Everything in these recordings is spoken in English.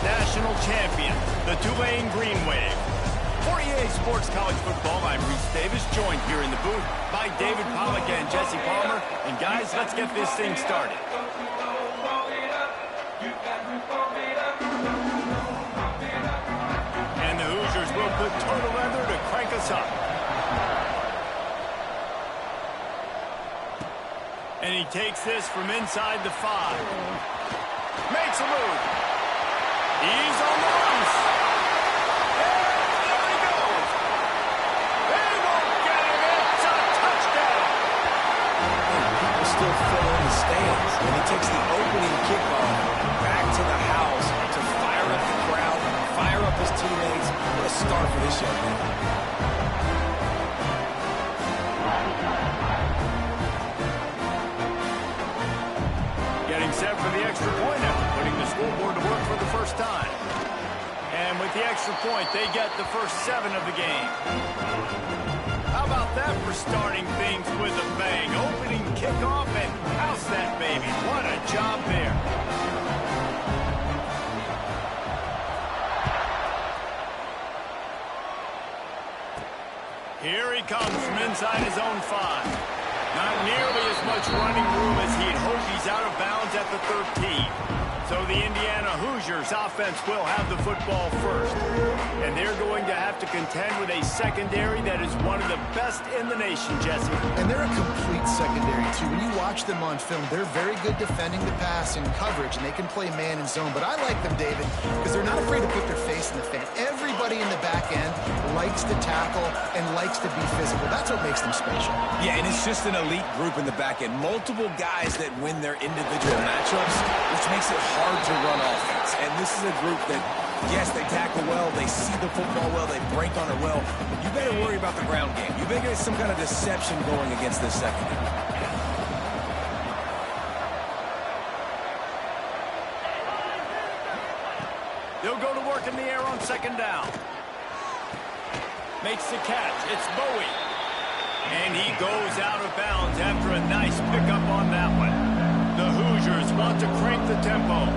national champion, the Tulane Green Wave. For EA Sports College Football, I'm Reese Davis, joined here in the booth by David Pollack and Jesse Palmer. And guys, let's get this thing started. And the Hoosiers will put total leather to crank us up. And he takes this from inside the 5. Makes a move. He's on the loose. And there he goes. They won't get him. It's a touchdown. People still fill in the stands. And he takes the opening kickoff back to the house to fire up the crowd, fire up his teammates. What a start for this young man. Getting set for the extra point after putting the scoreboard to work for the first time. And with the extra point, they get the first 7 of the game. How about that for starting things with a bang? Opening kickoff and house that baby. What a job there. Here he comes from inside his own 5. Not nearly as much running room as he'd hoped. He's out of bounds at the 13. So the Indiana Hoosiers offense will have the football first. And they're going to have to contend with a secondary that is one of the best in the nation, Jesse. And they're a complete secondary, too. When you watch them on film, they're very good defending the pass and coverage, and they can play man and zone. But I like them, David, because they're not afraid to put their face in the fan. Everybody in the back end likes to tackle and likes to be physical. That's what makes them special. Yeah, and it's just an elite group in the back end. Multiple guys that win their individual matchups, which makes it hard to run offense. And this is a group that, yes, they tackle well, they see the football well, they break on it well. You better worry about the ground game. You better get some kind of deception going against this secondary. They'll go to work in the air on second down. Makes the catch. It's Bowie. And he goes out of bounds after a nice pickup on that one. The Hoosiers want to crank the tempo.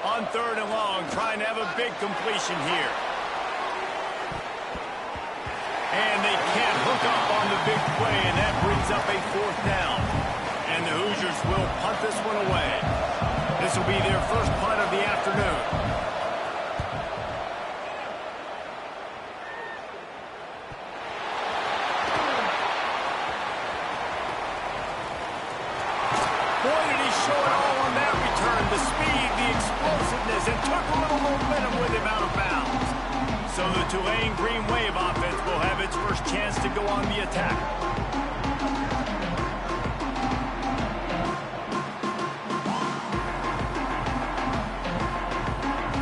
On 3rd and long, trying to have a big completion here. And they can't hook up on the big play, and that brings up a 4th down. And the Hoosiers will punt this one away. This will be their first punt of the afternoon. Boy, did he show it all on that return. The speed, the explosiveness, and took a little momentum with him out of bounds. So the Tulane Green Wave offense will have its first chance to go on the attack.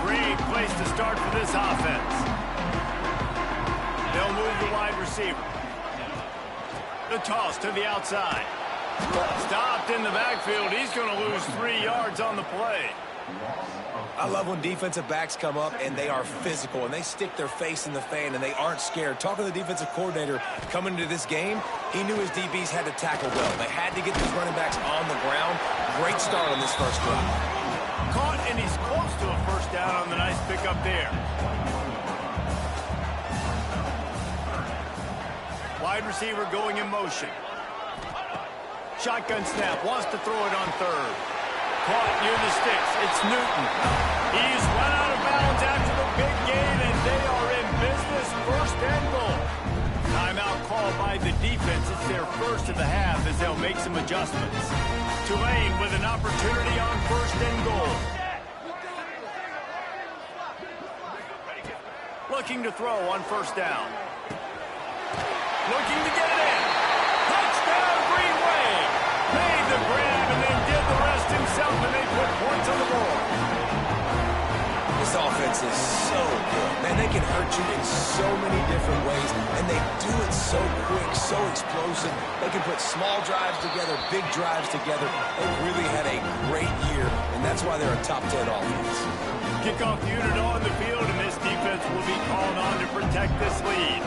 Great place to start for this offense. They'll move the wide receiver. The toss to the outside. Stopped in the backfield. He's going to lose 3 yards on the play. I love when defensive backs come up and they are physical and they stick their face in the fan and they aren't scared. Talking to the defensive coordinator coming into this game, he knew his DBs had to tackle well. They had to get these running backs on the ground. Great start on this first drive. Caught, and he's close to a first down on the nice pickup there. Wide receiver going in motion. Shotgun snap, wants to throw it on 3rd. Caught near the sticks. It's Newton. He's run out of bounds after the big gain, and they are in business. 1st and goal. Timeout called by the defense. It's their first of the half as they'll make some adjustments. Tulane with an opportunity on 1st and goal. Looking to throw on 1st down. Looking to get it in. Touchdown, Green Wave. Made the grab and then did the rest himself, and they put points on the board. This offense is so good. Man, they can hurt you in so many different ways, and they do it so quick, so explosive. They can put small drives together, big drives together. They've really had a great year, and that's why they're a top 10 offense. Kickoff unit on the field, and this defense will be called on to protect this lead.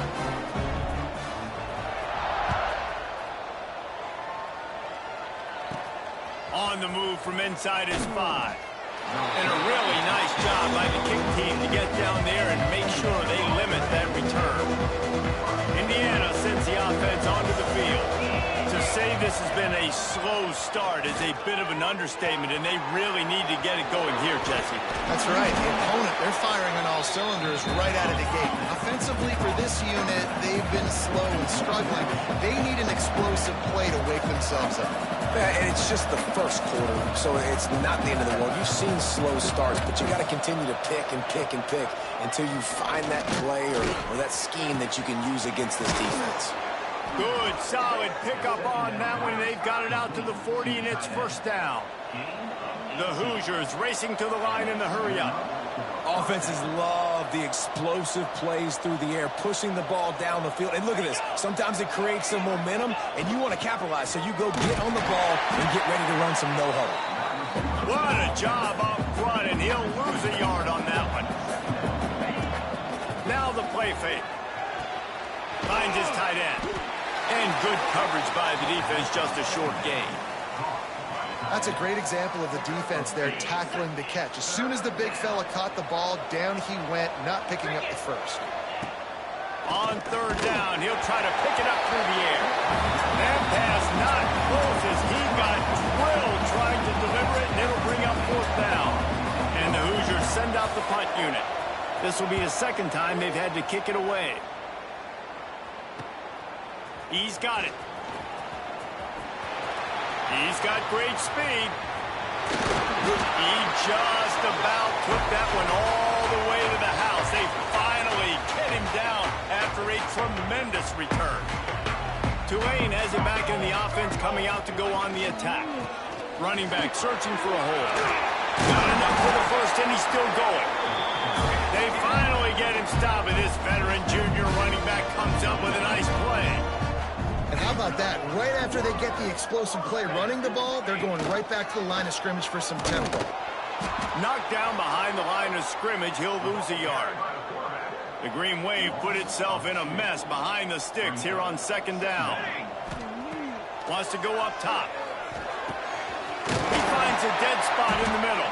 On the move from inside his 5. And a really nice job by the kick team to get down there and make sure they limit that return. Indiana sends the offense onto the field. To say this has been a slow start is a bit of an understatement, and they really need to get it going here, Jesse. That's right. The opponent, they're firing on all cylinders right out of the gate. Offensively for this unit, they've been slow and struggling. They need an explosive play to wake themselves up. Yeah, and it's just the first quarter, so it's not the end of the world. You've seen slow starts, but you got to continue to pick and pick and pick until you find that play or that scheme that you can use against this defense. Good, solid pickup on that one. They've got it out to the 40, and it's first down. The Hoosiers racing to the line in the hurry-up. Offenses love the explosive plays through the air, pushing the ball down the field. And look at this. Sometimes it creates some momentum, and you want to capitalize. So you go get on the ball and get ready to run some no-huddle. What a job up front, and he'll lose a yard on that one. Now the play fake. Finds his tight end. And good coverage by the defense, just a short gain. That's a great example of the defense there tackling the catch. As soon as the big fella caught the ball, down he went, not picking up the first. On third down, he'll try to pick it up through the air. That pass not close as he got drilled trying to deliver it, and it'll bring up fourth down. And the Hoosiers send out the punt unit. This will be the second time they've had to kick it away. He's got it. He's got great speed. He just about took that one all the way to the house. They finally get him down after a tremendous return. Tulane has it back in the offense, coming out to go on the attack. Running back searching for a hole. Got enough for the first, and he's still going. They finally get him stopped, and this veteran junior running back comes up with a nice play. And how about that? Right after they get the explosive play running the ball, they're going right back to the line of scrimmage for some tempo. Knocked down behind the line of scrimmage, he'll lose a yard. The Green Wave put itself in a mess behind the sticks here on second down. Wants to go up top. He finds a dead spot in the middle.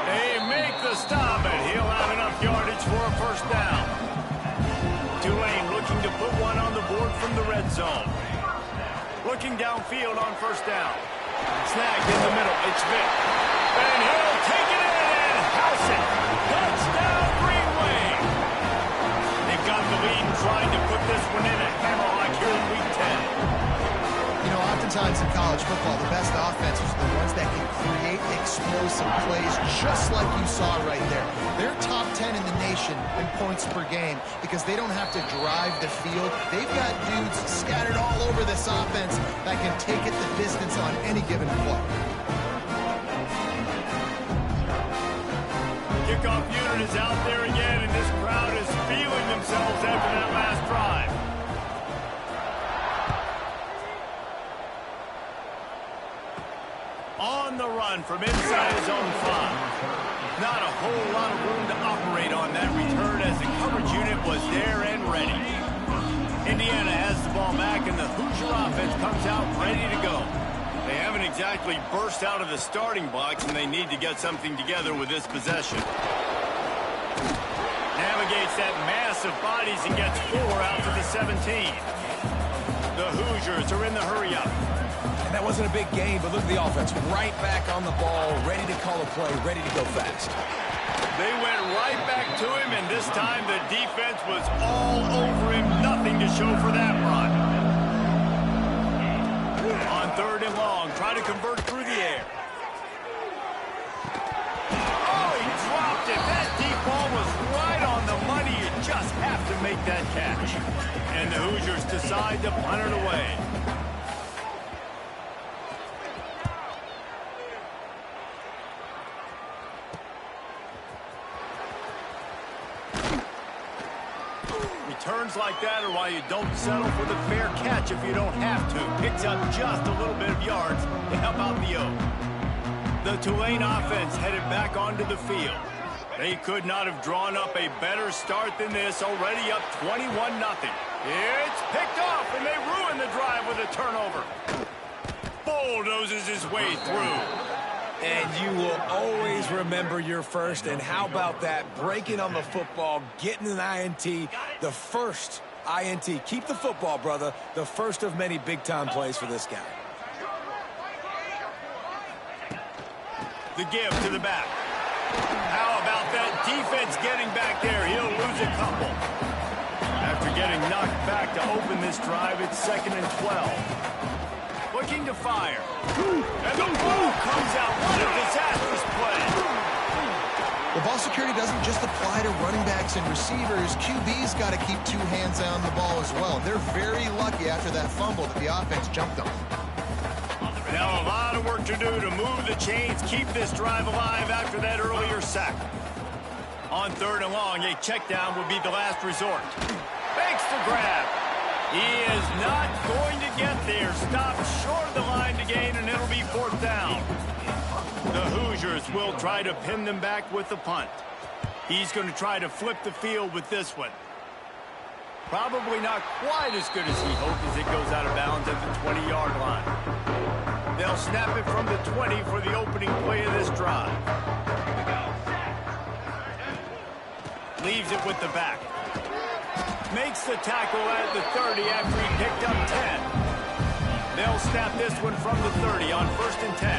They make the stop, and he'll have enough yardage for a first down. Tulane looking to put one on the board from the red zone. Looking downfield on first down. Snagged in the middle. It's Vick. And he'll take it in and house it. Touchdown, Green Wave. They've got the lead and trying to put this one in a hammerlock here in Week 10. You know, oftentimes in college football, the best offenses are the ones that can create explosive plays just like you saw right there. They're top 10 in the nation in points per game because they don't have to drive the field. They've got dudes scattered all over this offense that can take it the distance on any given play. Kickoff unit is out there again, and this crowd is feeling themselves after that last drive. On the run from inside his own 5. Not a whole lot of room to operate on that return as the coverage unit was there and ready. Indiana has the ball back, and the Hoosier offense comes out ready to go. They haven't exactly burst out of the starting blocks, and they need to get something together with this possession. Navigates that mass of bodies and gets 4 out to the 17. The Hoosiers are in the hurry-up. And that wasn't a big gain, but look at the offense. Right back on the ball, ready to call a play, ready to go fast. They went right back to him, and this time the defense was all over him. Nothing to show for that run. On third and long, try to convert through the air. Oh, he dropped it. That deep ball was right on the money. You just have to make that catch. And the Hoosiers decide to punt it away. Returns like that are why you don't settle for the fair catch if you don't have to. Picks up just a little bit of yards to help out the Oak. The Tulane offense headed back onto the field. They could not have drawn up a better start than this, already up 21-0. It's picked off, and they ruin the drive with a turnover. Bold bulldozes his way through. And you will always remember your first. And how about that? Breaking on the football, getting an INT, the first INT. Keep the football, brother. The first of many big-time plays for this guy. The give to the back. How about that defense getting back there? He'll lose a couple. After getting knocked back to open this drive, it's 2nd and 12. Looking to fire. And the ball comes out. What a disastrous play. Well, ball security doesn't just apply to running backs and receivers. QB's got to keep 2 hands on the ball as well. They're very lucky after that fumble that the offense jumped on. Now a lot of work to do to move the chains, keep this drive alive after that earlier sack. On 3rd and long, a check down would be the last resort. Makes the grab. He is not going to get there. Stopped short of the line to gain, and it'll be 4th down. The Hoosiers will try to pin them back with the punt. He's going to try to flip the field with this one. Probably not quite as good as he hoped as it goes out of bounds at the 20-yard line. They'll snap it from the 20 for the opening play of this drive. Leaves it with the back. Makes the tackle at the 30 after he picked up 10. They'll snap this one from the 30 on 1st and 10.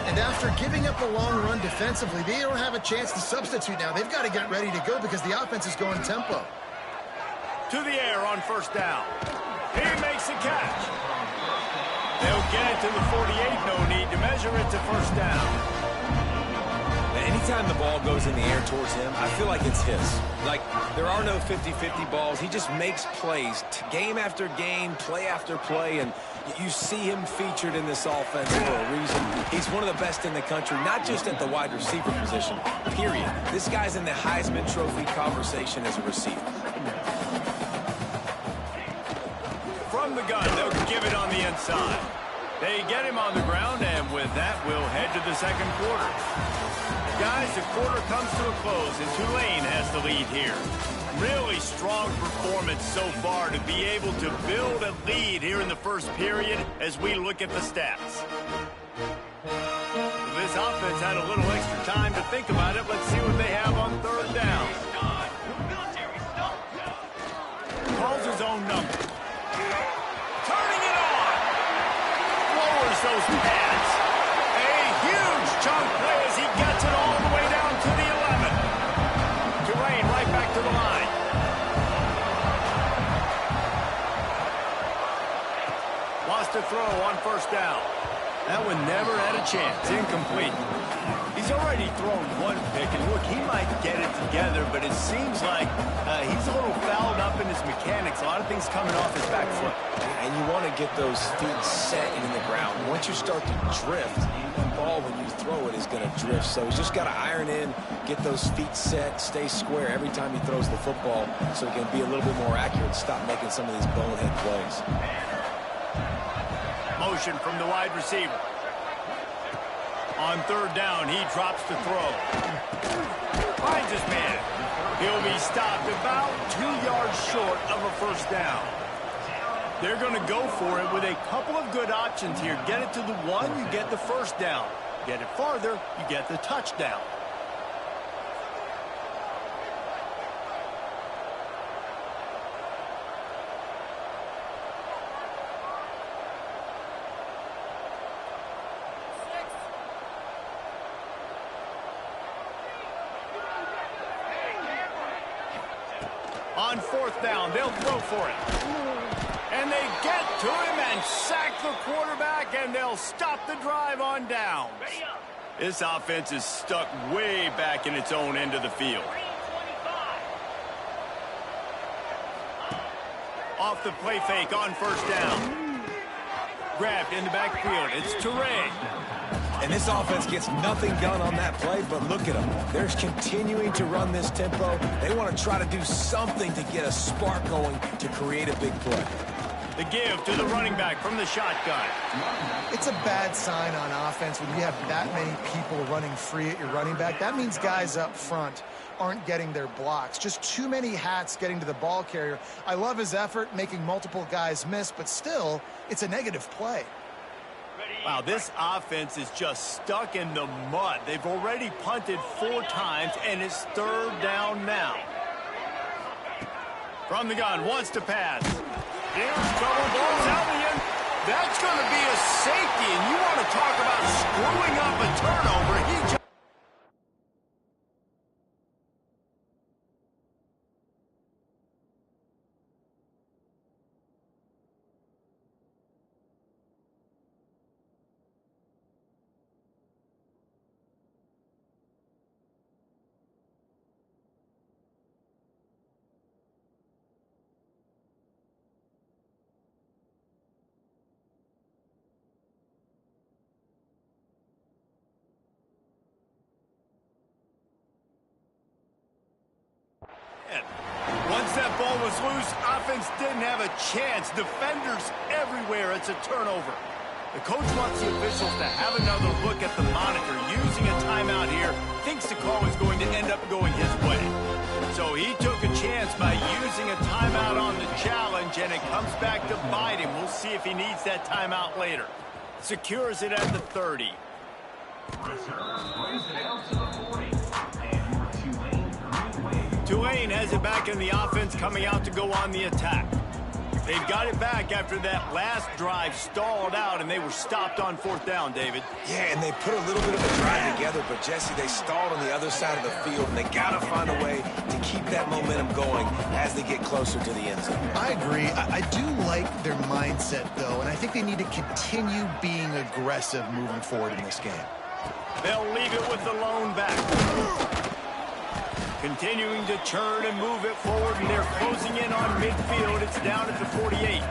And after giving up a long run defensively, they don't have a chance to substitute now. They've got to get ready to go because the offense is going tempo. To the air on 1st down. He makes a catch. They'll get it to the 48. No need to measure it to 1st down. Anytime the ball goes in the air towards him, I feel like it's his. Like, there are no 50-50 balls. He just makes plays, game after game, play after play, and you see him featured in this offense for a reason. He's one of the best in the country, not just at the wide receiver position, period. This guy's in the Heisman Trophy conversation as a receiver. From the gun, they'll give it on the inside. They get him on the ground, and with that, we'll head to the 2nd quarter. Guys, the quarter comes to a close, and Tulane has the lead here. Really strong performance so far to be able to build a lead here in the 1st period as we look at the stats. This offense had a little extra time to think about it. Let's see what they have on 3rd down. Calls his own number. Turning it on. Lowers those pads. A huge chunk play as he gets it all the way down to the 11. Tulane right back to the line. Lost a throw on 1st down. That one never had a chance. Incomplete. He's already thrown 1 pick, and look, he might get it together, but it seems like he's a little fouled up in his mechanics. A lot of things coming off his back foot. And you want to get those feet set in the ground. Once you start to drift, the ball, when you throw it, is going to drift. So he's just got to iron in, get those feet set, stay square every time he throws the football so he can be a little bit more accurate, stop making some of these bonehead plays. Motion from the wide receiver. On 3rd down, he drops to throw. Finds his man. He'll be stopped about 2 yards short of a 1st down. They're going to go for it with a couple of good options here. Get it to the 1, you get the 1st down. Get it farther, you get the touchdown. On 4th down, they'll throw for it. And they get to him and sack the quarterback, and they'll stop the drive on downs. This offense is stuck way back in its own end of the field. Off the play fake on 1st down. Grabbed in the backfield. It's Toure. And this offense gets nothing done on that play, but look at them. They're continuing to run this tempo. They want to try to do something to get a spark going to create a big play. The give to the running back from the shotgun. It's a bad sign on offense when you have that many people running free at your running back. That means guys up front aren't getting their blocks. Just too many hats getting to the ball carrier. I love his effort, making multiple guys miss, but still, it's a negative play. Wow, this offense is just stuck in the mud. They've already punted 4 times, and it's 3rd down now. From the gun, wants to pass. Here's trouble, ball's out the end. That's going to be a safety, and you want to talk about screwing up a turnover. He just once that ball was loose, offense didn't have a chance. Defenders everywhere. It's a turnover. The coach wants the officials to have another look at the monitor. Using a timeout here, thinks the call is going to end up going his way. So he took a chance by using a timeout on the challenge, and it comes back to bite him. We'll see if he needs that timeout later. Secures it at the 30. Tulane has it back in the offense, coming out to go on the attack. They've got it back after that last drive stalled out, and they were stopped on 4th down, David. Yeah, and they put a little bit of a drive together, but, Jesse, they stalled on the other side of the field, and they got to find a way to keep that momentum going as they get closer to the end zone. I agree. I do like their mindset, though, and I think they need to continue being aggressive moving forward in this game. They'll leave it with the lone back. Continuing to churn and move it forward, and they're closing in on midfield. It's down at the 48.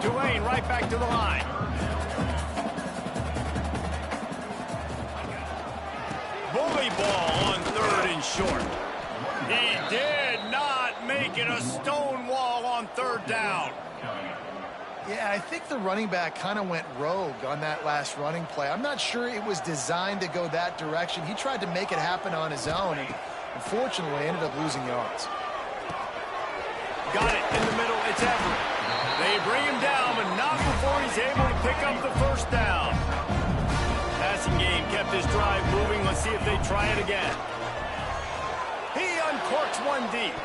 Tulane right back to the line. Bully ball on 3rd and short. He did not make it a stone wall on 3rd down. Yeah, I think the running back kind of went rogue on that last running play. I'm not sure it was designed to go that direction. He tried to make it happen on his own, and unfortunately ended up losing yards. Got it in the middle. It's Everett. They bring him down, but not before he's able to pick up the 1st down. Passing game kept his drive moving. Let's see if they try it again. He uncorks one deep.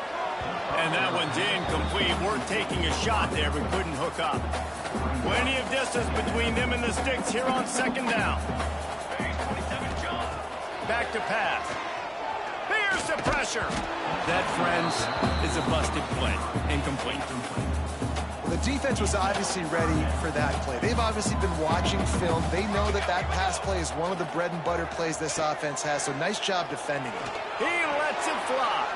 And that one's incomplete. Worth taking a shot there, but couldn't hook up. Plenty of distance between them and the sticks here on 2nd down. Back to pass. Here's the pressure. That, friends, is a busted play. Incomplete. The defense was obviously ready for that play. They've obviously been watching film. They know that that pass play is one of the bread and butter plays this offense has, so nice job defending it. He lets it fly.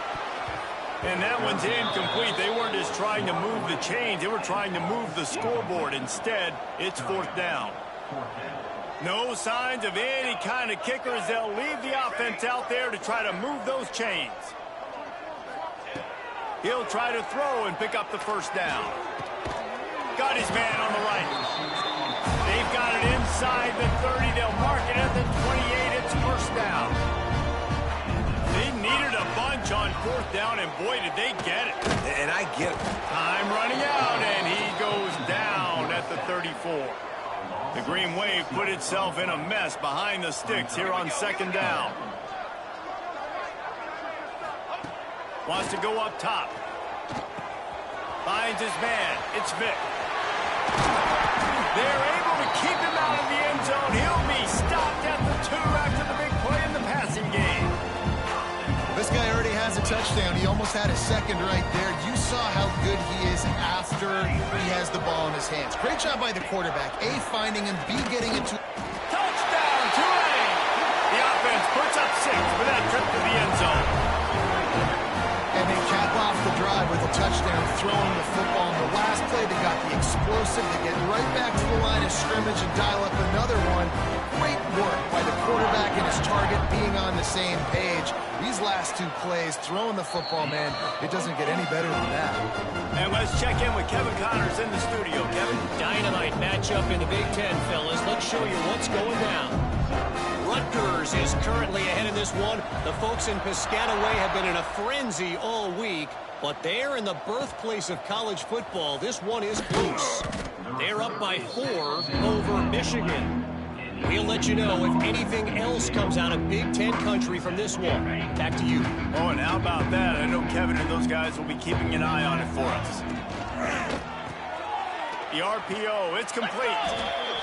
And that one's incomplete. They weren't just trying to move the chains. They were trying to move the scoreboard. Instead, it's 4th down. No signs of any kind of kickers. They'll leave the offense out there to try to move those chains. He'll try to throw and pick up the 1st down. Got his man on the right. They've got it inside the 30. They'll mark it at the 28. It's 1st down. They needed a bunch on 4th down, and boy, did they get it. And I get it. Time running out, and he goes down at the 34. The Green Wave put itself in a mess behind the sticks here on 2nd down. Wants to go up top. Finds his man. It's Vick. They're able to keep him out of the end zone. He'll be stopped at the 2 after the big play in the passing game. This guy already has a touchdown. He almost had a 2nd right there. You saw how good he is after he has the ball in his hands. Great job by the quarterback. A, finding him. B, getting it to... Touchdown, Tulane! The offense puts up 6 for that trip to the end zone. And they cap off the drive with a touchdown, throwing the football. In the last play, they got the explosive to get right back to the line of scrimmage and dial up another one. Great work by the quarterback and his target being on the same page. These last 2 plays, throwing the football, man, it doesn't get any better than that. And let's check in with Kevin Connors in the studio. Kevin? Dynamite matchup in the Big Ten, fellas. Let's show you what's going down. Rutgers is currently ahead in this one. The folks in Piscataway have been in a frenzy all week, but they're in the birthplace of college football. This one is close. They're up by 4 over Michigan. We'll let you know if anything else comes out of Big Ten country from this one. Back to you. Oh, and how about that? I know Kevin and those guys will be keeping an eye on it for us. The RPO, it's complete.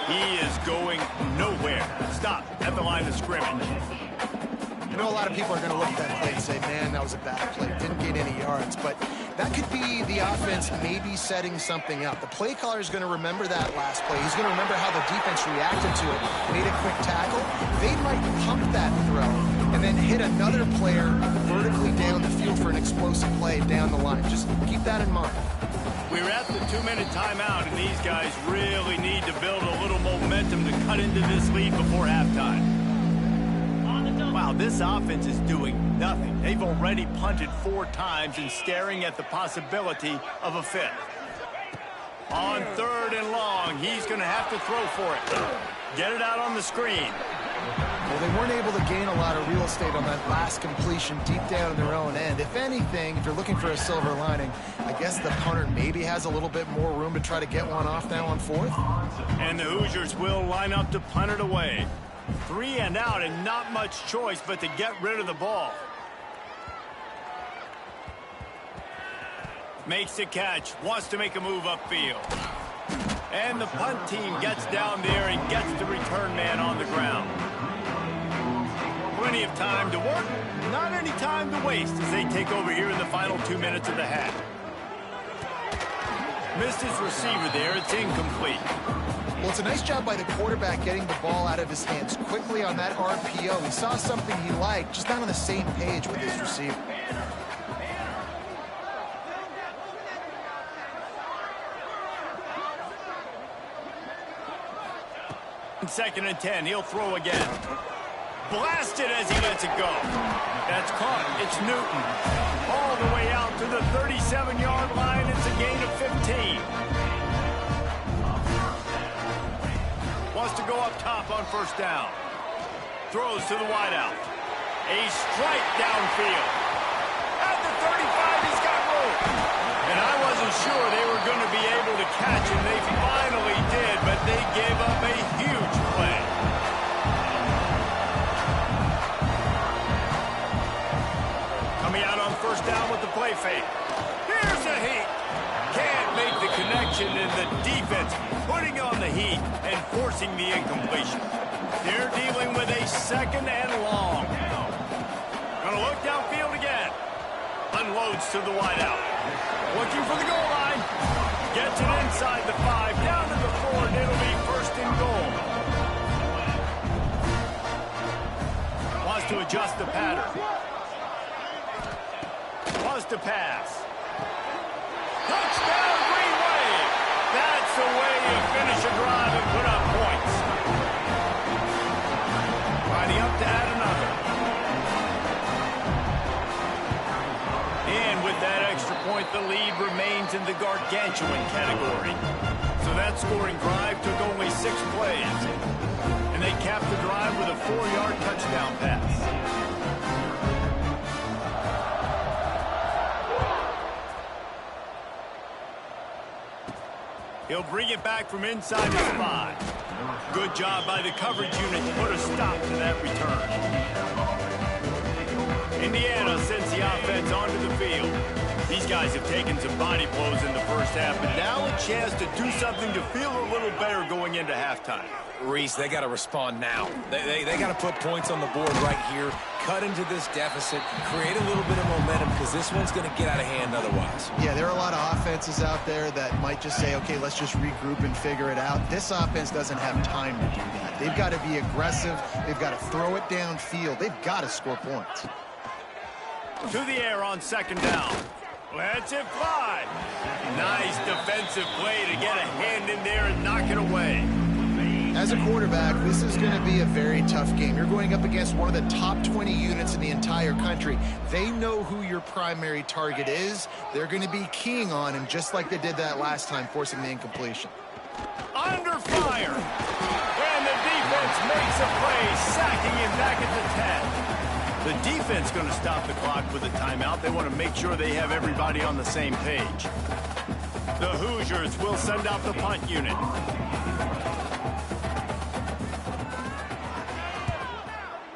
He is going nowhere. Stop at the line of scrimmage. I know a lot of people are going to look at that play and say, man, that was a bad play. Didn't gain any yards. But that could be the offense maybe setting something up. The play caller is going to remember that last play. He's going to remember how the defense reacted to it, made a quick tackle. They might pump that throw and then hit another player vertically down the field for an explosive play down the line. Just keep that in mind. We're at the 2-minute timeout, and these guys really need to build a little momentum to cut into this lead before halftime. Wow, this offense is doing nothing. They've already punted 4 times and staring at the possibility of a 5th. On 3rd and long, he's going to have to throw for it. Get it out on the screen. Well, they weren't able to gain a lot of real estate on that last completion deep down in their own end. If anything, if you're looking for a silver lining, I guess the punter maybe has a little bit more room to try to get one off now on 4th. And the Hoosiers will line up to punt it away. 3 and out, and not much choice but to get rid of the ball. Makes the catch, wants to make a move upfield. And the punt team gets down there and gets the return man on the ground. Plenty of time to work, not any time to waste as they take over here in the final 2 minutes of the half. Missed his receiver there, it's incomplete. Well, it's a nice job by the quarterback getting the ball out of his hands quickly on that RPO. He saw something he liked, just not on the same page with his receiver. Second and 10, he'll throw again. Blasted as he lets it go. That's caught. It's Newton. All the way out to the 37-yard line. It's a gain of 15. Wants to go up top on 1st down. Throws to the wideout. A strike downfield. At the 35, he's got room. And I wasn't sure they were going to be able to catch him. They finally did, but they gave up a huge play. Coming out on 1st down with the play fake. Here's a heat. Can't make the connection, and the defense putting on the heat and forcing the incompletion. They're dealing with a 2nd and long. Gonna look downfield again. Unloads to the wideout. Looking for the goal line. Gets it inside the 5, down to the 4, and it'll be 1st and goal. Wants to adjust the pattern. Wants to pass. Touchdown, Green Wave! That's the way you finish a drive and put up points. Riding up to add another. And with that extra point, the lead remains in the gargantuan category. So that scoring drive took only 6 plays. And they capped the drive with a 4-yard touchdown pass. He'll bring it back from inside the 5. Good job by the coverage unit to put a stop to that return. Indiana sends the offense onto the field. These guys have taken some body blows in the 1st half, but now a chance to do something to feel a little better going into halftime. Reese, they got to respond now. They got to put points on the board right here, cut into this deficit, create a little bit of momentum, because this one's going to get out of hand otherwise. Yeah, there are a lot of offenses out there that might just say, okay, let's just regroup and figure it out. This offense doesn't have time to do that. They've got to be aggressive. They've got to throw it downfield. They've got to score points. To the air on 2nd down. Lets it fly. Nice defensive play to get a hand in there and knock it away. As a quarterback, this is going to be a very tough game. You're going up against one of the top 20 units in the entire country. They know who your primary target is. They're going to be keying on him just like they did that last time, forcing the incompletion. Under fire. And the defense makes a play, sacking him back at the 10. The defense going to stop the clock with a timeout. They want to make sure they have everybody on the same page. The Hoosiers will send out the punt unit.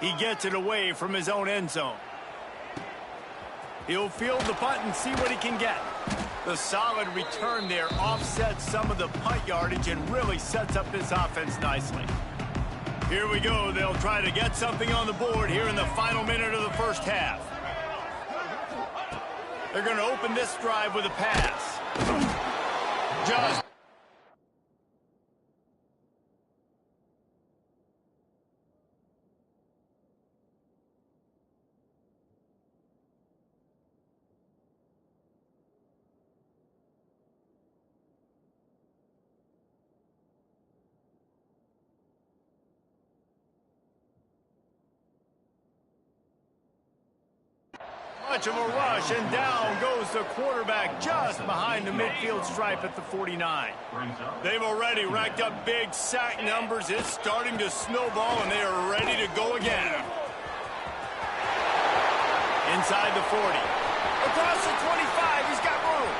He gets it away from his own end zone. He'll field the punt and see what he can get. The solid return there offsets some of the punt yardage and really sets up this offense nicely. Here we go. They'll try to get something on the board here in the final minute of the first half. They're going to open this drive with a pass. Just much of a rush, and down goes the quarterback just behind the midfield stripe at the 49. They've already racked up big sack numbers. It's starting to snowball, and they are ready to go again. Inside the 40. Across the 25, he's got room.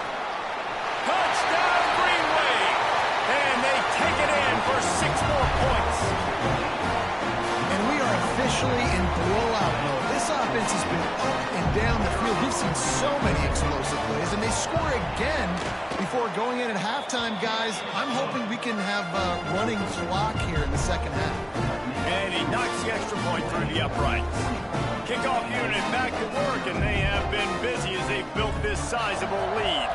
Touchdown, Greenway! And they take it in for 6 more points. And we are officially in blowout mode. This offense has been up and down the field. We've seen so many explosive plays, and they score again before going in at halftime, guys. I'm hoping we can have a running clock here in the second half. And he knocks the extra point through the uprights. Kickoff unit back to work, and they have been busy as they've built this sizable lead.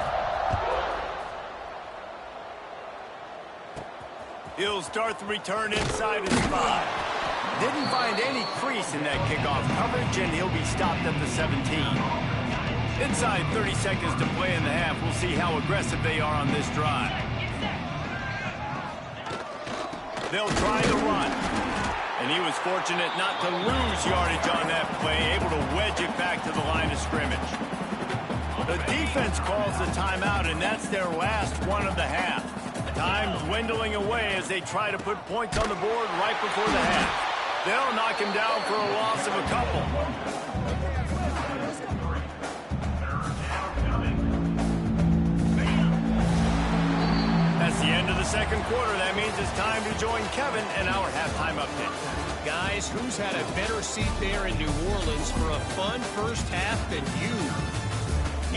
He'll start the return inside his 5. Didn't find any crease in that kickoff coverage, and he'll be stopped at the 17. Inside 30 seconds to play in the half. We'll see how aggressive they are on this drive. They'll try the run. And he was fortunate not to lose yardage on that play, able to wedge it back to the line of scrimmage. The defense calls the timeout, and that's their last one of the half. Time dwindling away as they try to put points on the board right before the half. They'll knock him down for a loss of a couple. That's the end of the second quarter. That means it's time to join Kevin in our halftime update. Guys, who's had a better seat there in New Orleans for a fun first half than you?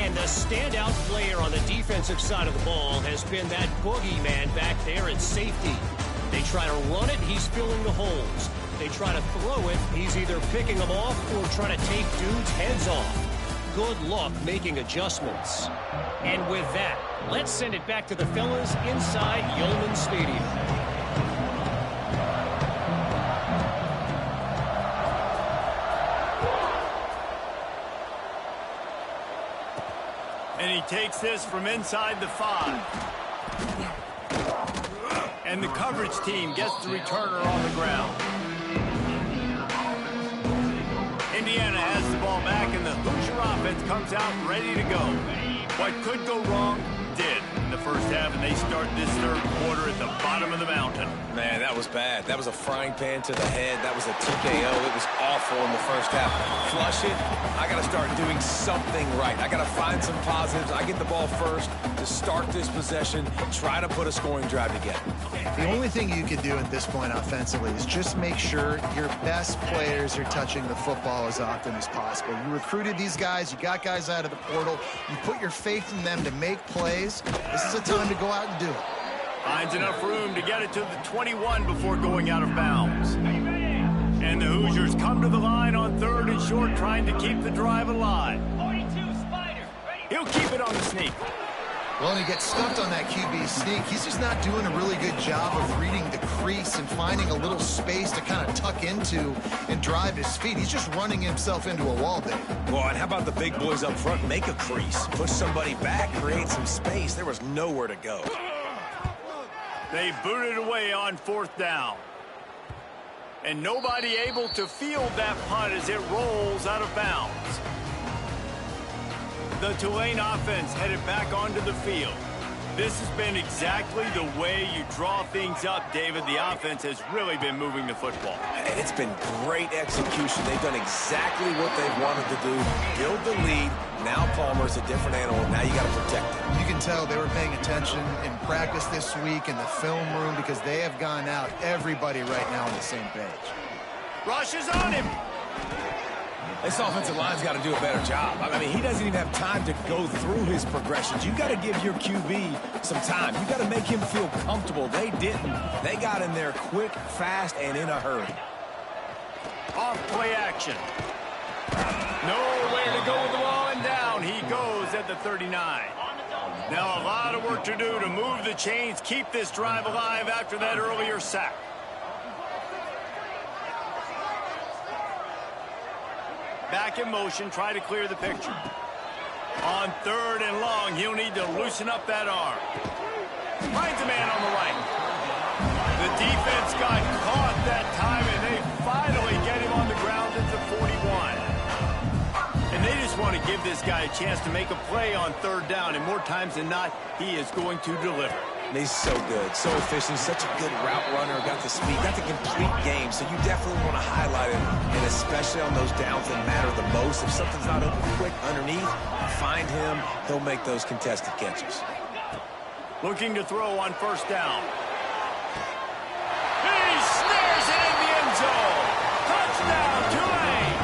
And the standout player on the defensive side of the ball has been that boogeyman back there at safety. They try to run it, he's filling the holes. They try to throw it, he's either picking them off or trying to take dudes' heads off. Good luck making adjustments. And with that, let's send it back to the fellas inside Yulman Stadium. And he takes this from inside the 5. And the coverage team gets the returner on the ground. Indiana has the ball back, and the Hoosier offense comes out ready to go. What could go wrong did in the first half, and they start this third quarter at the bottom of the mountain. Man, that was bad. That was a frying pan to the head. That was a TKO. It was awful in the first half. Flush it. I got to start doing something right. I got to find some positives. I get the ball first to start this possession, try to put a scoring drive together. The only thing you can do at this point offensively is just make sure your best players are touching the football as often as possible. You recruited these guys. You got guys out of the portal. You put your faith in them to make plays. This is a time to go out and do it. Finds enough room to get it to the 21 before going out of bounds. And the Hoosiers come to the line on 3rd and short, trying to keep the drive alive. He'll keep it on the sneak. Well, and he gets stuffed on that QB sneak. He's just not doing a really good job of reading the crease and finding a little space to kind of tuck into and drive his feet. He's just running himself into a wall there. Well, and how about the big boys up front? Make a crease. Push somebody back, create some space. There was nowhere to go. They booted away on 4th down. And nobody able to field that punt as it rolls out of bounds. The Tulane offense headed back onto the field. This has been exactly the way you draw things up, David. The offense has really been moving the football. And it's been great execution. They've done exactly what they've wanted to do. Build the lead. Now Palmer's a different animal. Now you got to protect him. You can tell they were paying attention in practice this week in the film room because they have gone out, everybody right now on the same page. Rush is on him. This offensive line's got to do a better job. I mean, he doesn't even have time to go through his progressions. You got to give your QB some time. You got to make him feel comfortable. They didn't. They got in there quick, fast, and in a hurry. Off play action. Nowhere to go with the ball, and down he goes at the 39. Now a lot of work to do to move the chains, keep this drive alive after that earlier sack. Back in motion, try to clear the picture. On 3rd and long, he'll need to loosen up that arm. Finds a man on the right. The defense got caught that time, and they finally get him on the ground at the 41. And they just want to give this guy a chance to make a play on 3rd down, and more times than not, he is going to deliver. He's so good, so efficient, such a good route runner, got the speed, got the complete game, so you definitely want to highlight him, and especially on those downs that matter the most. If something's not open quick underneath, find him, he'll make those contested catches. Looking to throw on 1st down. He snares it in the end zone. Touchdown, Tulane.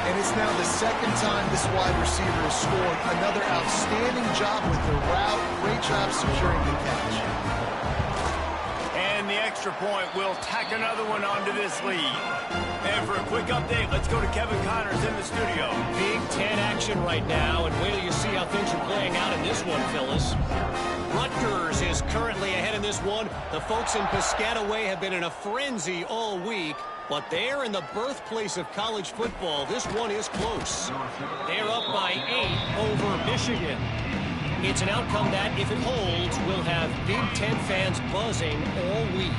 And it's now the 2nd time this wide receiver has scored. Another outstanding job with the route. Great job securing the catch. And the extra point will tack another one onto this lead. And for a quick update, let's go to Kevin Connors in the studio. Big Ten action right now, and wait till you see how things are playing out in this one, Phyllis. Rutgers is currently ahead in this one. The folks in Piscataway have been in a frenzy all week, but they're in the birthplace of college football. This one is close. They're up by 8 over Michigan. It's an outcome that, if it holds, will have Big Ten fans buzzing all week.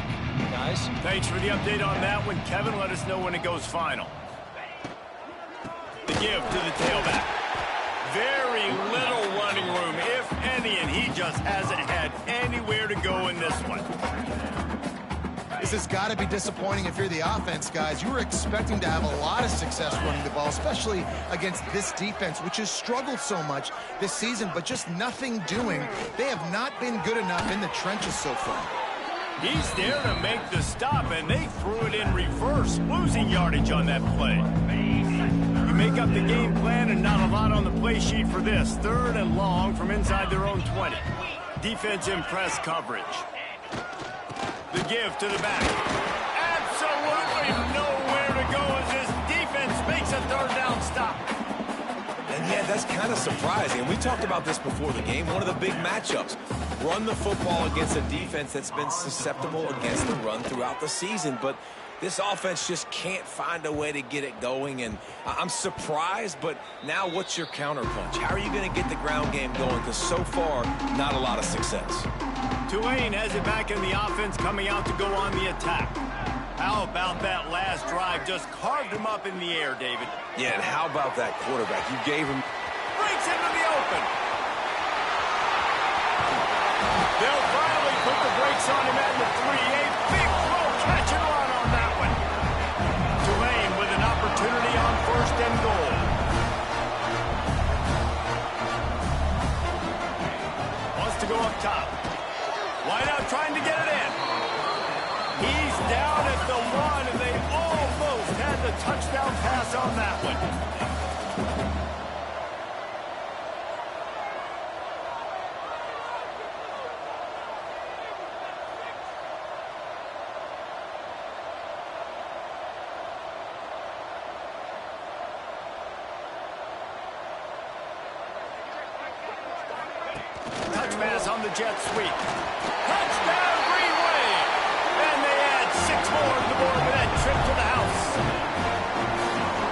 Guys? Thanks for the update on that one. Kevin, let us know when it goes final. The give to the tailback. Very little running room, if any, and he just hasn't had anywhere to go in this one. This has got to be disappointing if you're the offense, guys. You were expecting to have a lot of success running the ball, especially against this defense, which has struggled so much this season, but just nothing doing. They have not been good enough in the trenches so far. He's there to make the stop, and they threw it in reverse, losing yardage on that play. You make up the game plan, and not a lot on the play sheet for this. 3rd and long from inside their own 20. Defense in press coverage. The give to the back. Absolutely nowhere to go as this defense makes a 3rd down stop. And yeah, that's kind of surprising. We talked about this before the game. One of the big matchups. Run the football against a defense that's been susceptible against the run throughout the season. But this offense just can't find a way to get it going. And I'm surprised, but now what's your counterpunch? How are you going to get the ground game going? Because so far, not a lot of success. Tulane has it back in the offense, coming out to go on the attack. How about that last drive? Just carved him up in the air, David. Yeah, and how about that quarterback? You gave him... Breaks into the open. They'll finally put the brakes on him at the 3-8. Big throw, catch and run on that one. Tulane with an opportunity on 1st and goal. Wants to go up top. Wideout trying to get it in. He's down at the 1, and they almost had the touchdown pass on that one. Touch pass on the jet sweep. Touchdown, Green Wave! And they add 6 more to the board with that trip to the house.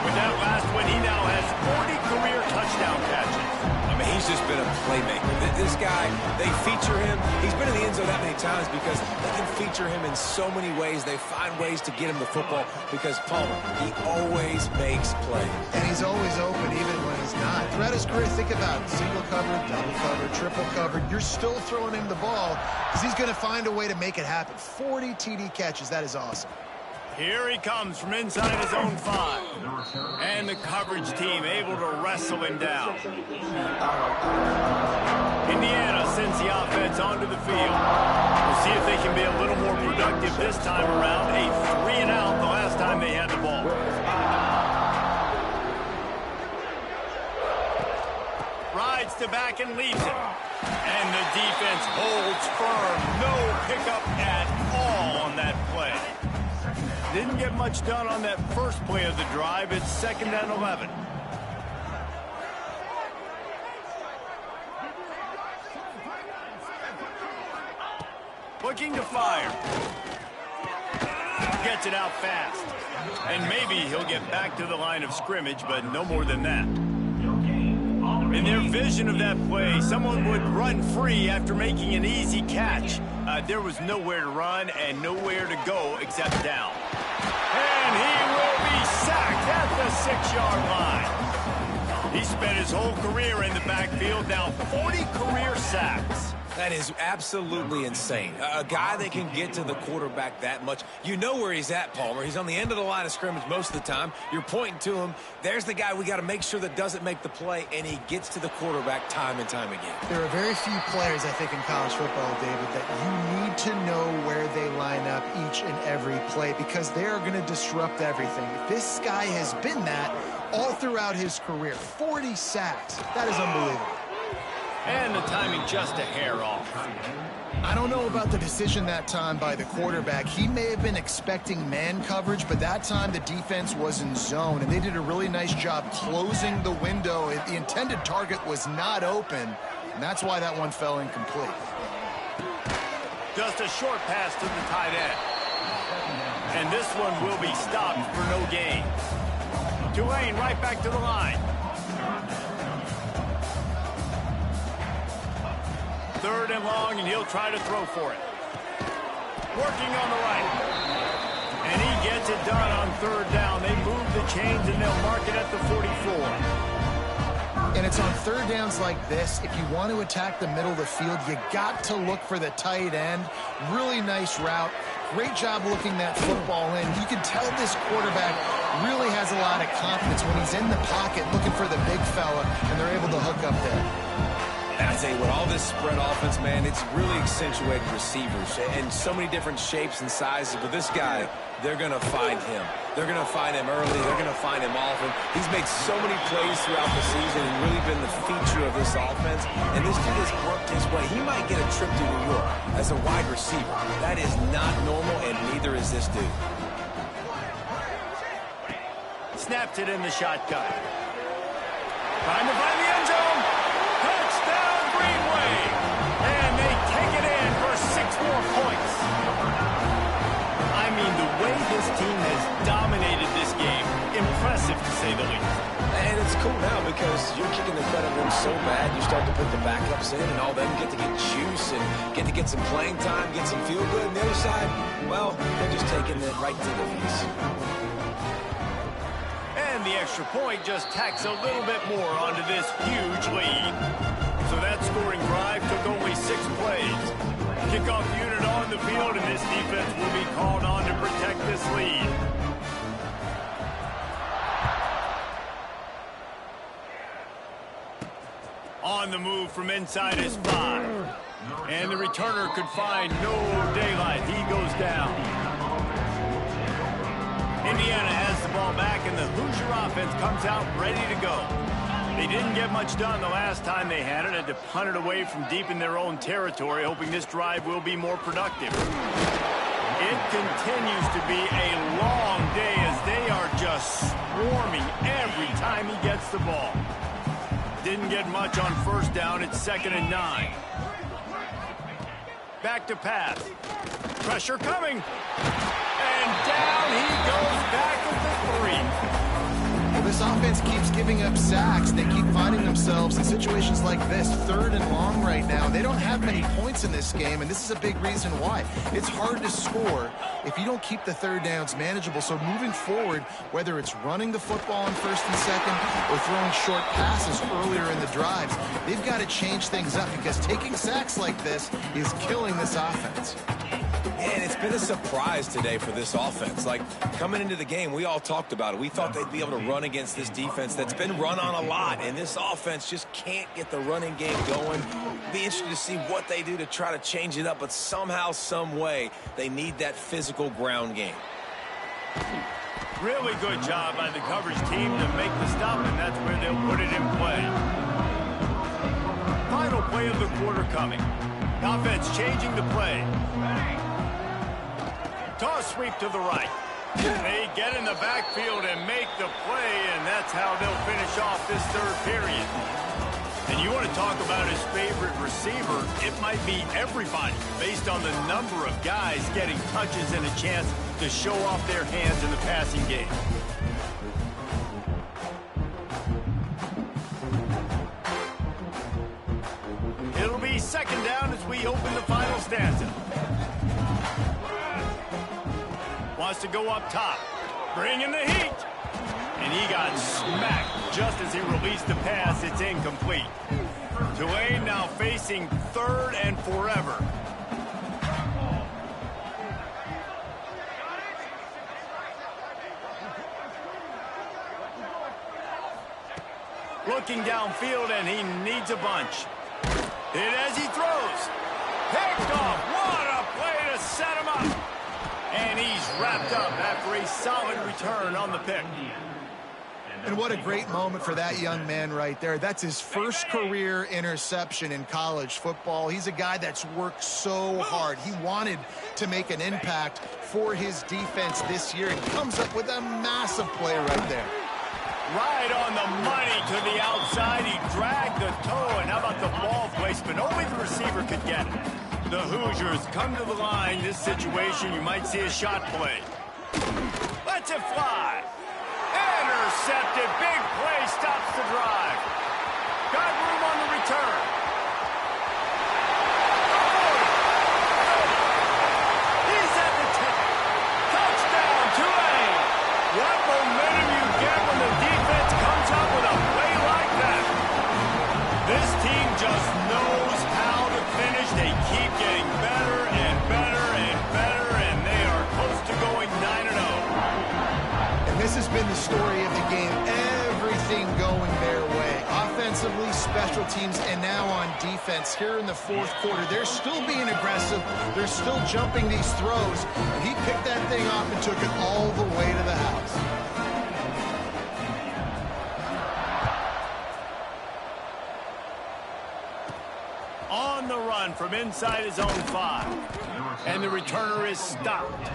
With that last one, he now has 40 career touchdown catches. I mean, he's just been a playmaker. This guy, they feature him. He's been in the end zone that many times because they can feature him in so many ways. They find ways to get him the football because Palmer, he always makes plays. And he's always open even when he's not. Throughout his career, think about it. Single covered, double covered, triple covered. You're still throwing him the ball because he's going to find a way to make it happen. 40 TD catches. That is awesome. Here he comes from inside his own 5. And the coverage team able to wrestle him down. Indiana sends the offense onto the field. We'll see if they can be a little more productive this time around. A 3-and-out the last time they had the ball. Rides to back and leaves it. And the defense holds firm. No pickup at all on that play. Didn't get much done on that first play of the drive. It's 2nd and 11. Looking to fire. Gets it out fast. And maybe he'll get back to the line of scrimmage, but no more than that. In their vision of that play, someone would run free after making an easy catch. There was nowhere to run and nowhere to go except down. And he will be sacked at the 6-yard line. He spent his whole career in the backfield, now 40 career sacks. That is absolutely insane. A guy that can get to the quarterback that much. You know where he's at, Palmer. He's on the end of the line of scrimmage most of the time. You're pointing to him. There's the guy we got to make sure that doesn't make the play, and he gets to the quarterback time and time again. There are very few players, I think, in college football, David, that you need to know where they line up each and every play because they are going to disrupt everything. This guy has been that all throughout his career. 40 sacks. That is unbelievable. And the timing just a hair off. I don't know about the decision that time by the quarterback. He may have been expecting man coverage, but that time the defense was in zone, and they did a really nice job closing the window. The intended target was not open, and that's why that one fell incomplete. Just a short pass to the tight end. And this one will be stopped for no gain. Tulane right back to the line. 3rd and long, and he'll try to throw for it. Working on the right. And he gets it done on 3rd down. They move the chains, and they'll mark it at the 44. And it's on 3rd downs like this. If you want to attack the middle of the field, you got to look for the tight end. Really nice route. Great job looking that football in. You can tell this quarterback really has a lot of confidence when he's in the pocket looking for the big fella, and they're able to hook up there. And I tell you what, all this spread offense, man, it's really accentuated receivers and so many different shapes and sizes. But this guy, they're going to find him. They're going to find him early. They're going to find him often. He's made so many plays throughout the season and really been the feature of this offense. And this dude has worked his way. He might get a trip to New York as a wide receiver. That is not normal, and neither is this dude. Snapped it in the shotgun. Trying to find the end zone. Touchdown, Greenway. And they take it in for 6 more points. I mean, the way this team has dominated this game, impressive to say the least. And it's cool now because you're kicking the credit of them so bad, you start to put the backups in, and all them get to get juice and get to get some playing time, get some feel good. And the other side, well, they're just taking it right to the face. And the extra point just tacks a little bit more onto this huge lead. So that scoring drive took only 6 plays. Kickoff unit on the field, and this defense will be called on to protect this lead. On the move from inside his 5. And the returner could find no daylight. He goes down. Indiana has the ball back, and the Hoosier offense comes out ready to go. They didn't get much done the last time they had it. Had to punt it away from deep in their own territory, hoping this drive will be more productive. It continues to be a long day as they are just swarming every time he gets the ball. Didn't get much on 1st down. It's 2nd and 9. Back to pass. Pressure coming. And down he goes back at the 3. Well, this offense keeps giving up sacks. They keep finding themselves in situations like this, 3rd and long right now. They don't have many points in this game, and this is a big reason why. It's hard to score if you don't keep the 3rd downs manageable. So moving forward, whether it's running the football on 1st and 2nd or throwing short passes earlier in the drives, they've got to change things up because taking sacks like this is killing this offense. And it's been a surprise today for this offense. Like, coming into the game, we all talked about it. We thought they'd be able to run against this defense that's been run on a lot, and this offense just can't get the running game going. Be interested to see what they do to try to change it up, but somehow, some way, they need that physical ground game. Really good job by the coverage team to make the stop, and that's where they'll put it in play. Final play of the quarter coming. Offense changing the play. Toss sweep to the right. They get in the backfield and make the play, and that's how they'll finish off this 3rd period. And you want to talk about his favorite receiver, it might be everybody based on the number of guys getting touches and a chance to show off their hands in the passing game. It'll be 2nd down as we open the final stanza. Wants to go up top. Bring in the heat. And he got smacked just as he released the pass. It's incomplete. Tulane now facing 3rd and forever. Looking downfield, and he needs a bunch. Hit as he throws. Picked off. What a play to set him up. And he's wrapped up after a solid return on the pick. And what a great moment for that young man right there. That's his first career interception in college football. He's a guy that's worked so hard. He wanted to make an impact for his defense this year and comes up with a massive play right there. Right on the money to the outside. He dragged the toe, and how about the ball placement? Only the receiver could get it. The Hoosiers come to the line. This situation, you might see a shot play. Lets it fly. Intercepted. Big play stops the drive. Got room on the return. He's at the 10. Touchdown, Tulane. What momentum you get when the defense comes up with a play like that. This team just knows how to finish. They keep getting better and better and better, and they are close to going 9-0. And this has been the story of the game. Everything going their way. Offensively, special teams, and now on defense here in the 4th quarter. They're still being aggressive. They're still jumping these throws. And he picked that thing off and took it all the way to the house. On the run from inside his own 5. And the returner is stopped.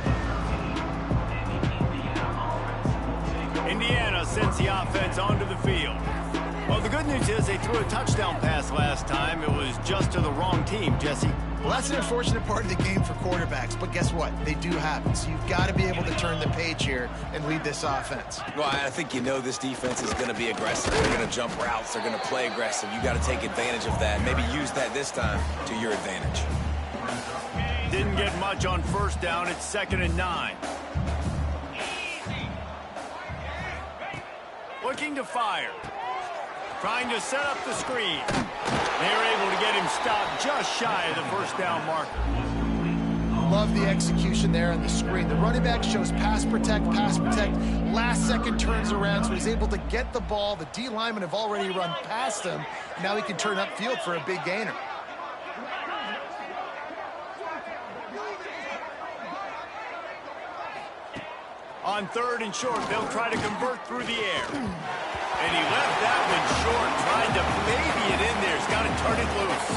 Indiana sends the offense onto the field. Well, the good news is they threw a touchdown pass last time. It was just to the wrong team, Jesse. Well, that's an unfortunate part of the game for quarterbacks, but guess what? They do happen. So you've got to be able to turn the page here and lead this offense. Well, I think you know this defense is going to be aggressive. They're going to jump routes. They're going to play aggressive. You got to take advantage of that. Maybe use that this time to your advantage. Didn't get much on 1st down. It's 2nd and 9. Looking to fire. Trying to set up the screen. They're able to get him stopped just shy of the 1st down marker. Love the execution there on the screen. The running back shows pass protect, last second turns around, so he's able to get the ball. The D linemen have already run past him. Now he can turn upfield for a big gainer. On 3rd and short, they'll try to convert through the air. And he left that one short, trying to baby it in there. He's got to turn it loose.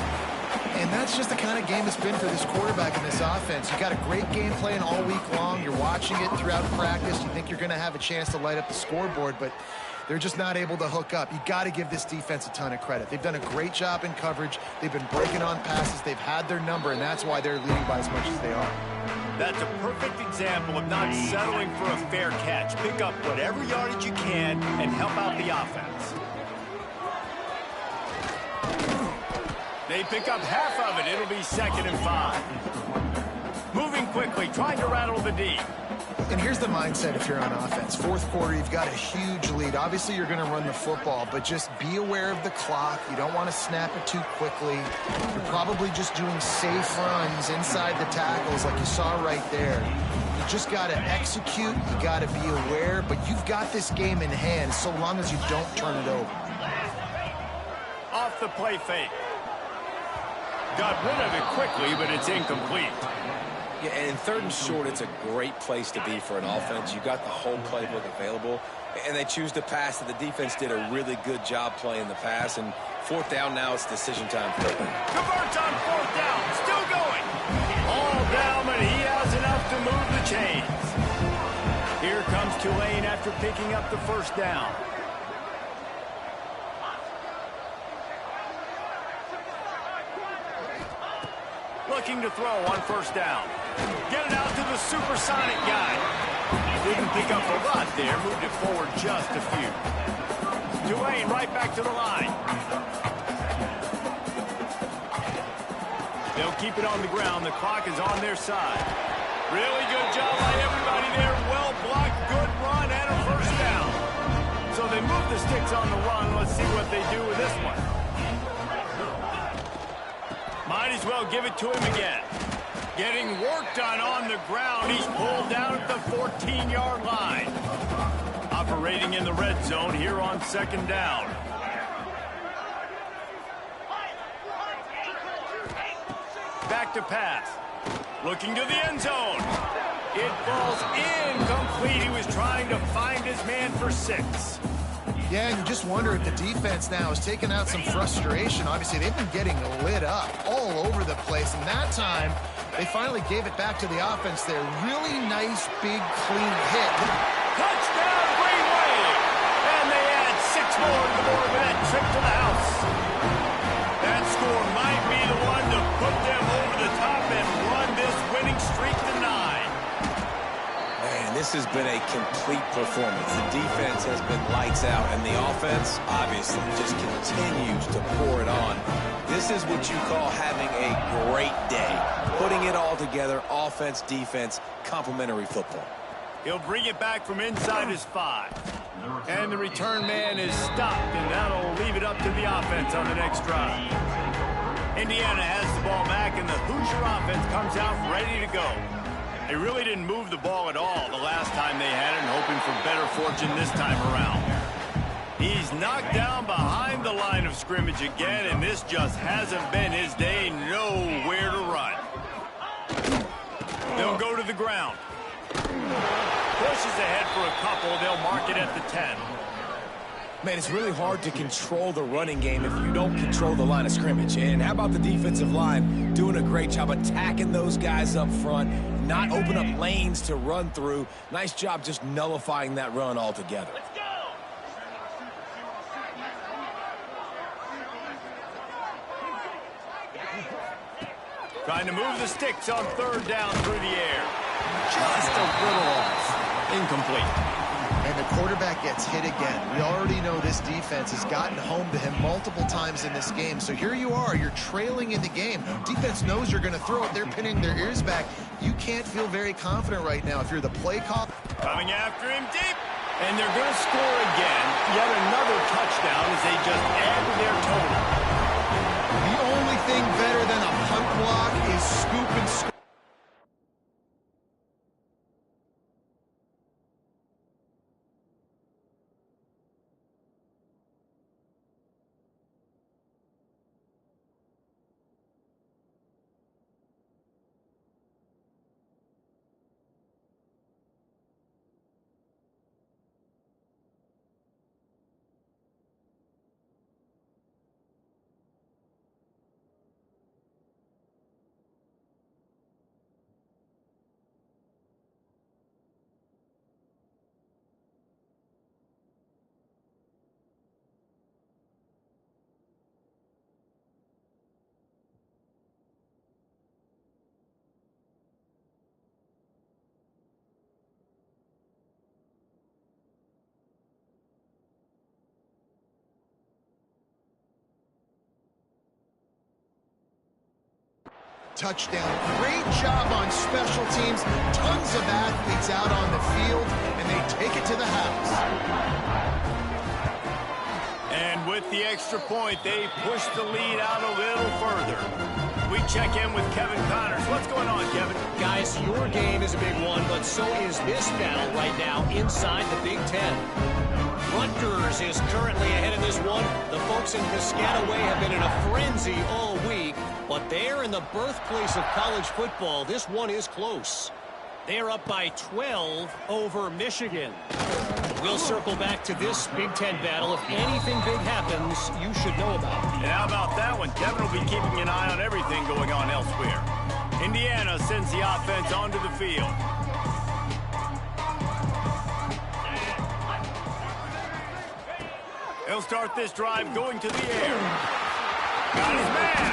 And that's just the kind of game it's been for this quarterback in this offense. You got a great game plan all week long. You're watching it throughout practice. You think you're going to have a chance to light up the scoreboard, but They're just not able to hook up. You got to give this defense a ton of credit. They've done a great job in coverage. They've been breaking on passes. They've had their number, and that's why they're leading by as much as they are. That's a perfect example of not settling for a fair catch. Pick up whatever yardage you can and help out the offense. They pick up half of it. It'll be 2nd and 5. Moving quickly, trying to rattle the D. And here's the mindset if you're on offense. Fourth quarter, you've got a huge lead. Obviously, you're going to run the football, but just be aware of the clock. You don't want to snap it too quickly. You're probably just doing safe runs inside the tackles like you saw right there. You just got to execute. You got to be aware, but you've got this game in hand so long as you don't turn it over. Off the play fake. Got rid of it quickly, but it's incomplete. Yeah, and in 3rd and short, it's a great place to be for an offense. You got the whole playbook available, and they choose to pass. The defense did a really good job playing the pass, and 4th down now, it's decision time for them. Converts on 4th down, still going. All down, but he has enough to move the chains. Here comes Tulane after picking up the 1st down. Looking to throw on 1st down. Get it out to the supersonic guy. Didn't pick up a lot there. Moved it forward just a few. Tulane right back to the line. They'll keep it on the ground. The clock is on their side. Really good job by everybody there. Well blocked, good run, and a 1st down. So they move the sticks on the run. Let's see what they do with this one. Might as well give it to him again. Getting work done on the ground. He's pulled down at the 14-yard line. Operating in the red zone here on 2nd down. Back to pass. Looking to the end zone. It falls incomplete. He was trying to find his man for 6. Yeah, and you just wonder if the defense now is taking out some frustration. Obviously, they've been getting lit up all over the place, and that time, they finally gave it back to the offense there. Really nice, big, clean hit. Touchdown, Green Wave! And they add 6 more to the board with that trip to the house. That score might be the one to put them over the top and run this winning streak to 9. Man, this has been a complete performance. The defense has been lights out, and the offense, obviously, just continues to pour it on. This is what you call having a great day. Putting it all together, offense, defense, complementary football. He'll bring it back from inside his 5. And the return man is stopped, and that'll leave it up to the offense on the next drive. Indiana has the ball back, and the Hoosier offense comes out ready to go. They really didn't move the ball at all the last time they had it, and hoping for better fortune this time around. He's knocked down behind the line of scrimmage again, and this just hasn't been his day. Nowhere to run. They'll go to the ground. Pushes ahead for a couple. They'll mark it at the 10. Man, it's really hard to control the running game if you don't control the line of scrimmage. And how about the defensive line doing a great job attacking those guys up front, not open up lanes to run through. Nice job just nullifying that run altogether. Trying to move the sticks on 3rd down through the air. Just a little off. Incomplete. And the quarterback gets hit again. We already know this defense has gotten home to him multiple times in this game. So here you are, you're trailing in the game. Defense knows you're going to throw it. They're pinning their ears back. You can't feel very confident right now if you're the play call. Coming after him deep. And they're going to score again. Yet another touchdown as they just add to their total. The only thing better than a punt block is scoop and score. touchdown. Great job on special teams. Tons of athletes out on the field, and they take it to the house. And with the extra point, they push the lead out a little further. We check in with Kevin Connors. What's going on, Kevin? Guys, your game is a big one, but so is this battle right now inside the Big Ten. Rutgers is currently ahead in this one. The folks in Piscataway have been in a frenzy all week, but they're in the birthplace of college football. This one is close. They're up by 12 over Michigan. We'll circle back to this Big Ten battle. If anything big happens, you should know about it. And how about that one? Kevin will be keeping an eye on everything going on elsewhere. Indiana sends the offense onto the field. He'll start this drive going to the air. Got his man.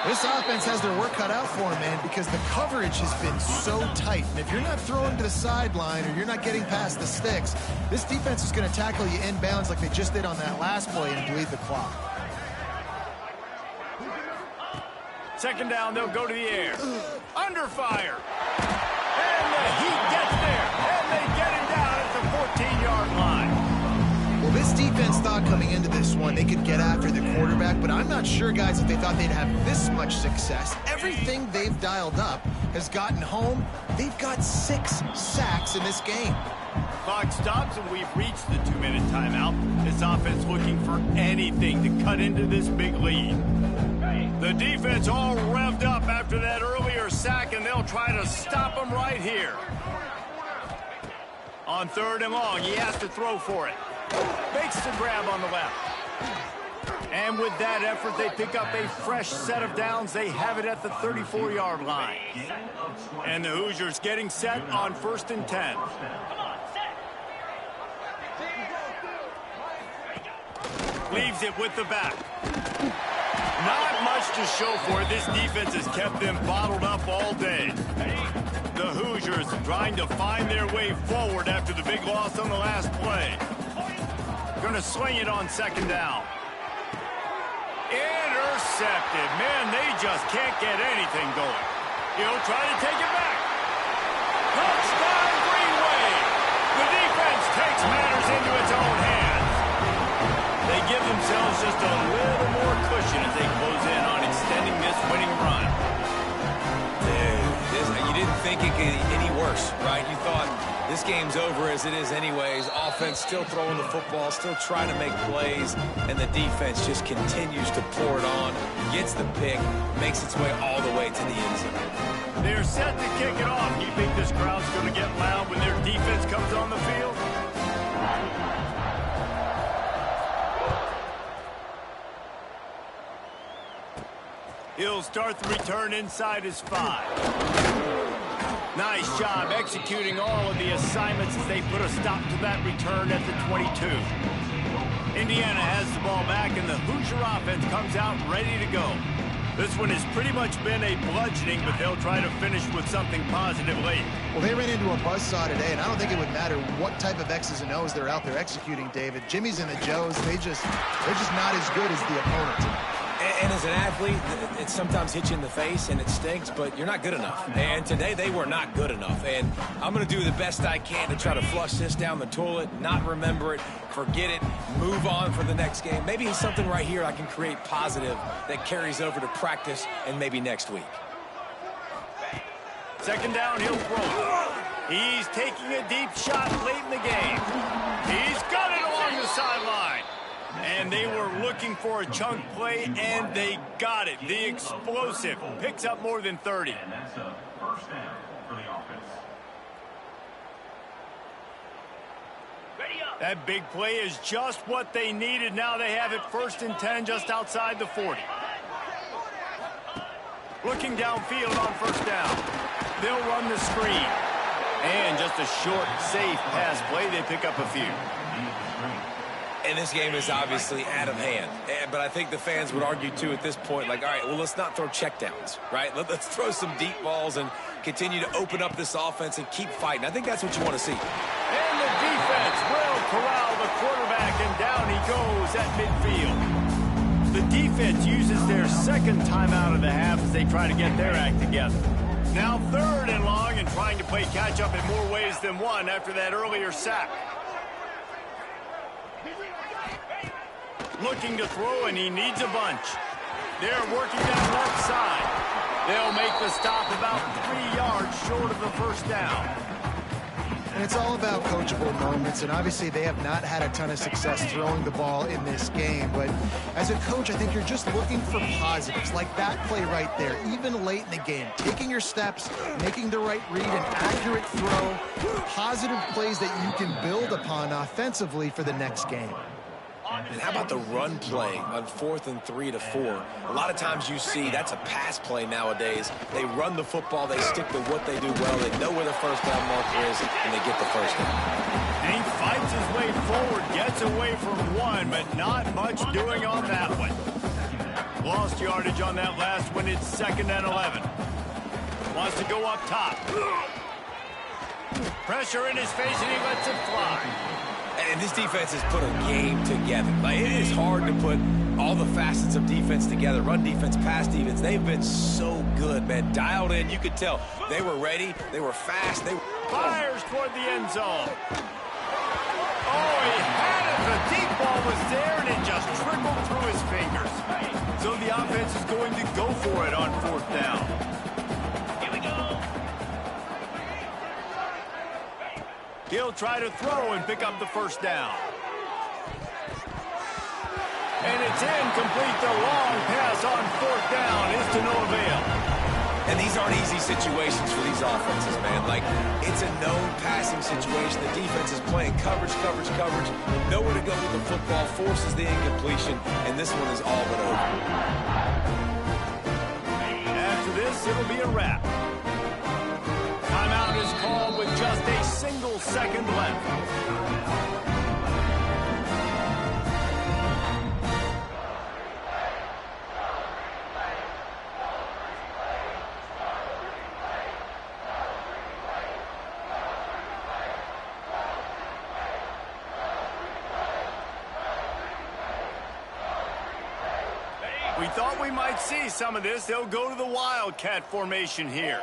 This offense has their work cut out for them, man, because the coverage has been so tight. And if you're not throwing to the sideline or you're not getting past the sticks, this defense is going to tackle you inbounds like they just did on that last play and bleed the clock. Second down, they'll go to the air. Under fire. And the Heat gets there. And they get him down at the 14-yard line. Well, this defense thought coming into this one they could get after the quarterback, but I'm not sure, guys, if they thought they'd have this much success. Everything they've dialed up has gotten home. They've got 6 sacks in this game. Clock stops, and we've reached the 2-minute timeout. This offense looking for anything to cut into this big lead. The defense all revved up after that earlier sack, and they'll try to stop them right here. On 3rd and long, he has to throw for it. Makes the grab on the left. And with that effort, they pick up a fresh set of downs. They have it at the 34-yard line. And the Hoosiers getting set on 1st and 10. Leaves it with the back. Not much to show for it. This defense has kept them bottled up all day. The Hoosiers trying to find their way forward after the big loss on the last play. Going to swing it on 2nd down. Intercepted. Man, they just can't get anything going. He'll try to take it back. Touchdown, Green Wave. The defense takes matters into its own hands. They give themselves just a little more cushion as they close in on extending this winning run. You didn't think it could get any worse, right? You thought this game's over as it is anyways. Offense still throwing the football, still trying to make plays, and the defense just continues to pour it on, gets the pick, makes its way all the way to the end zone. They're set to kick it off. Do you think this crowd's going to get loud when their defense comes on the field? He'll start the return inside his 5. Nice job executing all of the assignments as they put a stop to that return at the 22. Indiana has the ball back, and the Hoosier offense comes out ready to go. This one has pretty much been a bludgeoning, but they'll try to finish with something positive late. Well, they ran into a buzzsaw today, and I don't think it would matter what type of X's and O's they're out there executing, David. Jimmy's and the Joes, they're just not as good as the opponent. And as an athlete, it sometimes hits you in the face and it stinks, but you're not good enough. And today they were not good enough. And I'm going to do the best I can to try to flush this down the toilet, not remember it, forget it, move on for the next game. Maybe something right here I can create positive that carries over to practice and maybe next week. 2nd down, he'll throw. He's taking a deep shot late in the game. He's got it along the sideline. And they were looking for a chunk play, and they got it. The explosive picks up more than 30. And that's a 1st down for the offense. That big play is just what they needed. Now they have it 1st and 10 just outside the 40. Looking downfield on 1st down. They'll run the screen. And just a short, safe pass play. They pick up a few. And this game is obviously out of hand. But I think the fans would argue, too, at this point, like, all right, well, let's not throw checkdowns, right? Let's throw some deep balls and continue to open up this offense and keep fighting. I think that's what you want to see. And the defense will corral the quarterback, and down he goes at midfield. The defense uses their second timeout of the half as they try to get their act together. Now 3rd and long and trying to play catch-up in more ways than one after that earlier sack. Looking to throw, and he needs a bunch. They're working that left side. They'll make the stop about 3 yards short of the first down. And it's all about coachable moments, and obviously they have not had a ton of success throwing the ball in this game. But as a coach, I think you're just looking for positives, like that play right there, even late in the game. Taking your steps, making the right read, an accurate throw, positive plays that you can build upon offensively for the next game. And how about the run play on 4th and 3 to 4? A lot of times you see that's a pass play nowadays. They run the football, they stick to what they do well, they know where the first down marker is, and they get the first down. And he fights his way forward, gets away from one, but not much doing on that one. Lost yardage on that last one. It's 2nd and 11. Wants to go up top. Pressure in his face, and he lets it fly. And this defense has put a game together. Like, it is hard to put all the facets of defense together. Run defense, pass defense. They've been so good, man. Dialed in. You could tell they were ready. They were fast. They fires toward the end zone. Oh, he had it. The deep ball was there, and it just trickled through his fingers. So the offense is going to go for it on 4th down. He'll try to throw and pick up the first down. And it's incomplete. The long pass on 4th down is to no avail. And these aren't easy situations for these offenses, man. Like, it's a known passing situation. The defense is playing coverage. Nowhere to go with the football, forces the incompletion, and this one is all but over. After this, it'll be a wrap. Timeout is called with just a single second left. We thought we might see some of this. They'll go to the Wildcat formation here.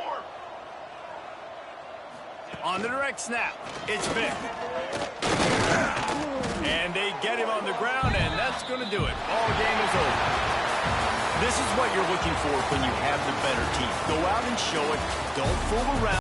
On the direct snap, it's Vick. And they get him on the ground, and that's going to do it. Ball game is over. This is what you're looking for when you have the better team. Go out and show it. Don't fool around.